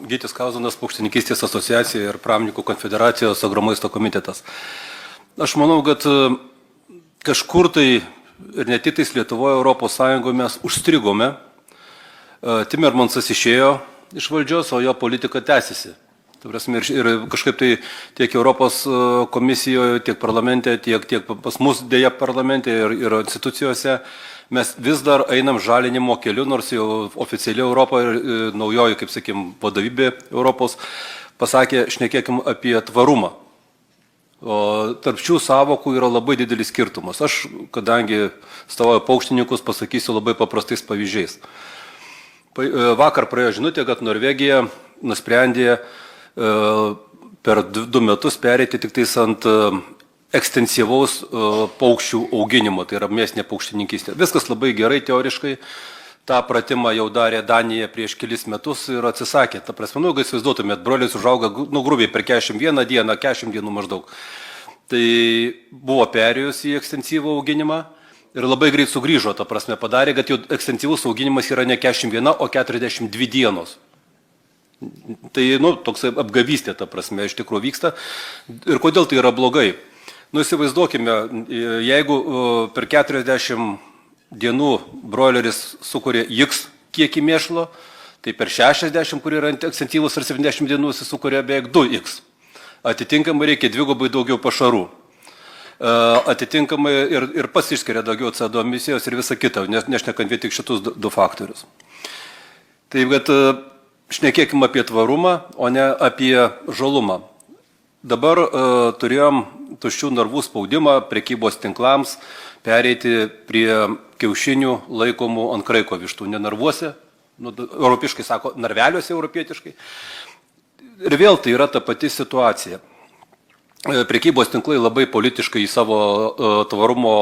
Gytis Kauzonas, Paukštininkystės asociacija ir Pramonininkų konfederacijos Agromaisto komitetas. Aš manau, kad kažkur tai ir ne tik tais Lietuvoje, Europos Sąjungoje mes užstrigome. Timmermansas išėjo iš valdžios, o jo politika tęsiasi. Ir kažkaip tai tiek Europos komisijoje, tiek parlamente, tiek pas mus dėja parlamente ir institucijose mes vis dar einam žalinimo keliu, nors jau oficialiai Europoje naujoji, kaip sakim, vadovybė Europos pasakė, šnekėkim apie tvarumą. O tarp šių savokų yra labai didelis skirtumas. Aš, kadangi stovauju paukštininkus, pasakysiu labai paprastais pavyzdžiais. Vakar praėjo žinutė, kad Norvegija nusprendė per 2 metus pereiti tik tais ant ekstensyvaus paukščių auginimo, tai yra mėsinė paukštininkystė. Viskas labai gerai teoriškai, tą pratimą jau darė Danija prieš kelis metus ir atsisakė. Ta prasme, jeigu įsivaizduotumėt, brolis užauga, grubiai per 41 dieną, 40 dienų maždaug. Tai buvo perėjus į ekstensyvų auginimą ir labai greit sugrįžo, ta prasme, padarė, kad jau ekstensyvus auginimas yra ne 41, o 42 dienos. Tai, toks apgavystė, ta prasme, iš tikrųjų vyksta. Ir kodėl tai yra blogai? Įsivaizduokime, jeigu per 40 dienų broileris sukuria X kiekį mėšlo, tai per 60, kur yra ekstensyvus, ar 70 dienų jis sukuria beveik 2X. Atitinkamai reikia 2 daugiau pašarų. Atitinkamai ir pats išskiria daugiau CO2 emisijos ir visa kita, nešnekant vien tik šitus 2 faktorius. Taip, kad šnekėkime apie tvarumą, o ne apie žalumą. Dabar turėjom tuščių narvų spaudimą prekybos tinklams pereiti prie kiaušinių laikomų ant kraiko vištų, ne narvuose, europiškai sako, narveliuose europietiškai. Ir vėl tai yra ta pati situacija. Prekybos tinklai labai politiškai į savo tvarumo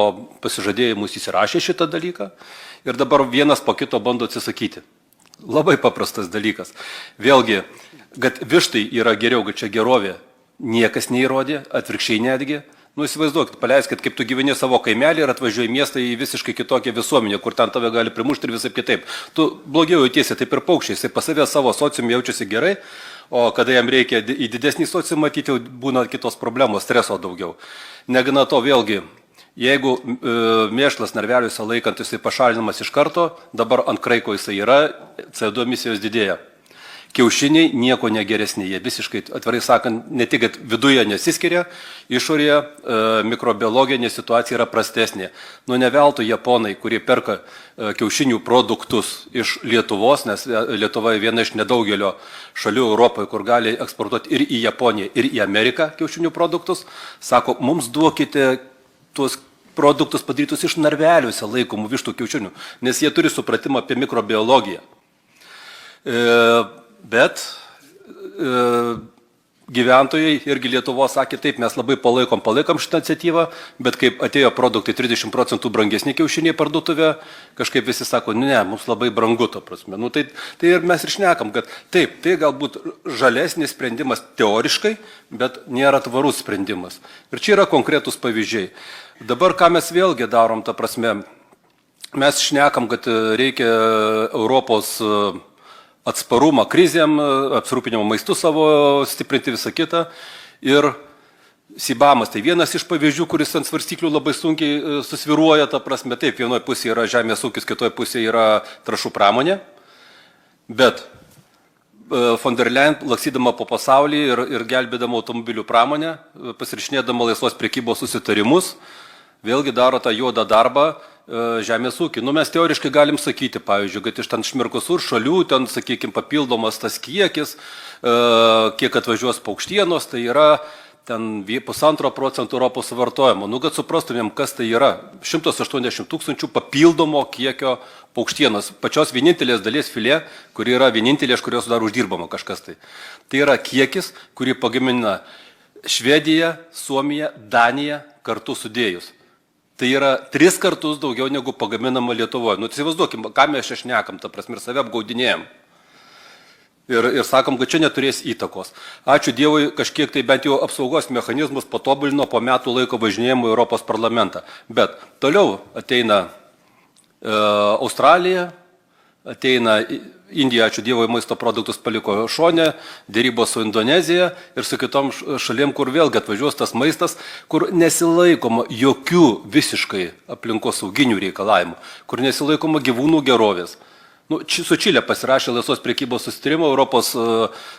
pasižadėjimus įsirašė šitą dalyką ir dabar vienas po kito bando atsisakyti. Labai paprastas dalykas. Vėlgi, kad vištai yra geriau, kad čia gerovė, niekas neįrodė, atvirkščiai netgi. Įsivaizduokit, paleiskit, kaip tu gyveni savo kaimelį ir atvažiuoji į miestą į visiškai kitokią visuomenę, kur ten tave gali primušti ir visai kitaip. Tu blogiau jautiesi, taip ir paukščiai, jisai pas save savo sociumą jaučiasi gerai, o kada jam reikia į didesnį sociumą matyti, jau būna kitos problemos, streso daugiau. Negana to vėlgi, jeigu mėšlas narveliuose laikant jisai pašalinamas iš karto, dabar ant kraiko jisai yra, CO2 emisijos didėja. Kiaušiniai nieko negeresni, jie visiškai, atvirai sakant, ne tik, kad viduje nesiskiria, išorėje mikrobiologinė situacija yra prastesnė. Ne veltui japonai, kurie perka kiaušinių produktus iš Lietuvos, nes Lietuva viena iš nedaugelio šalių Europoje, kur gali eksportuoti ir į Japoniją, ir į Ameriką kiaušinių produktus, sako, mums duokite tuos produktus padarytus iš narveliuose laikomų vištų kiaušinių, nes jie turi supratimą apie mikrobiologiją. Bet gyventojai irgi Lietuvos sakė, taip, mes labai palaikom šitą iniciatyvą, bet kaip atėjo produktai 30% brangesni kiaušiniai parduotuvė, kažkaip visi sako, ne, mums labai brangu, to prasme. Tai ir mes ir šnekam, kad taip, tai galbūt žalesnis sprendimas teoriškai, bet nėra tvarus sprendimas. Ir čia yra konkretus pavyzdžiai. Dabar ką mes vėlgi darom, ta prasme, mes šnekam, kad reikia Europos atsparumą krizėm, apsirūpinimo maistu savo stiprinti visą kitą. Ir Sibamas, tai vienas iš pavyzdžių, kuris ant svarstyklių labai sunkiai susviruoja, ta prasme, taip, vienoje pusėje yra žemės ūkis, kitoje pusėje yra trąšų pramonė, bet von der Leyen, laksydama po pasaulį ir gelbėdama automobilių pramonę, pasirašinėdama laisvos prekybos susitarimus, vėlgi daro tą juodą darbą žemės ūkį. Mes teoriškai galim sakyti, pavyzdžiui, kad iš ten Mercosur šalių, ten, sakykime, papildomas tas kiekis, kiek atvažiuos paukštienos, tai yra ten 1,5% Europos suvartojimo. Kad suprastumėm, kas tai yra. 180 000 papildomo kiekio paukštienos. Pačios vienintelės dalies filė, kuri yra vienintelė, iš kurios dar uždirbama kažkas tai. Tai yra kiekis, kurį pagamina Švedija, Suomija, Danija kartu sudėjus. Tai yra 3 kartus daugiau negu pagaminama Lietuvoje. Įsivaizduokim, ką mes čia šnekam, ta prasme, ir save apgaudinėjom. Ir sakom, kad čia neturės įtakos. Ačiū Dievui, kažkiek tai bent jau apsaugos mechanizmus patobulino po metų laiko važinėjimo Europos parlamentą. Bet toliau ateina Australija, ateina Indija, ačiū Dievui, maisto produktus paliko šone, dėrybos su Indonezija ir su kitom šalim, kur vėlgi atvažiuos tas maistas, kur nesilaikoma jokių visiškai aplinkos sauginių reikalavimų, kur nesilaikoma gyvūnų gerovės. Su Čilė pasirašė laisvos prekybos susitarimą, Europos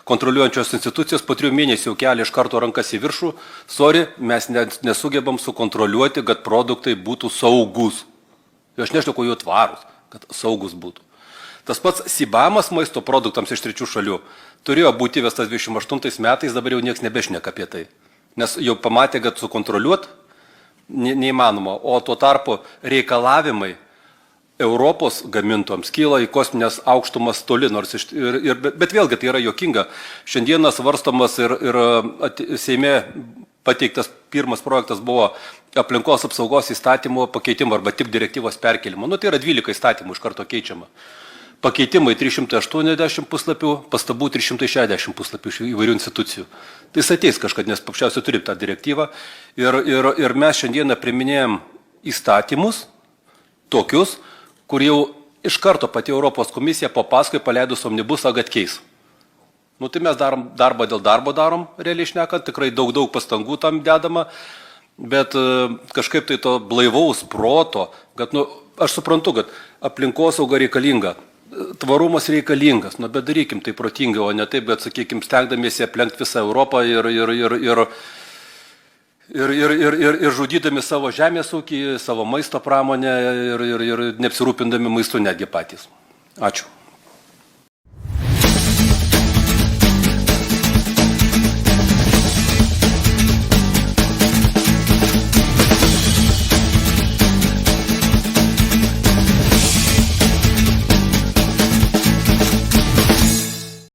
kontroliuojančios institucijos po 3 mėnesių jau kelia iš karto rankas į viršų. Sorry, mes nesugebam sukontroliuoti, kad produktai būtų saugus. Aš nešneku jų tvarus, kad saugus būtų. Tas pats Sibamas maisto produktams iš trečių šalių turėjo būti įvestas 28 metais, dabar jau niekas nebešneka apie tai. Nes jau pamatė, kad sukontroliuoti neįmanoma, o tuo tarpu reikalavimai Europos gamintojams kyla į kosminės aukštumas toli, bet vėlgi tai yra juokinga. Šiandieną svarstomas ir Seime pateiktas pirmas projektas buvo aplinkos apsaugos įstatymo pakeitimo arba tik direktyvos perkelimo. Tai yra 12 įstatymų iš karto keičiama. Pakeitimai 380 puslapių, pastabų 360 puslapių iš įvairių institucijų. Tai jis ateis kažkad, nes paprasčiausiai turim tą direktyvą. Ir mes šiandieną priminėjom įstatymus tokius, kur jau iš karto pati Europos komisija po paskui paleidus omnibusą atkeis. Tai mes darbą dėl darbo darom, realiai šnekant, tikrai daug pastangų tam dedama, bet kažkaip tai to blaivaus proto, kad, aš suprantu, kad aplinkosauga reikalinga, tvarumas reikalingas, bet darykim tai protingai, o ne taip, kad, sakykime, stengdamiesi aplenkti visą Europą ir žudydami savo žemės ūkį, savo maisto pramonę ir neapsirūpindami maistu netgi patys. Ačiū.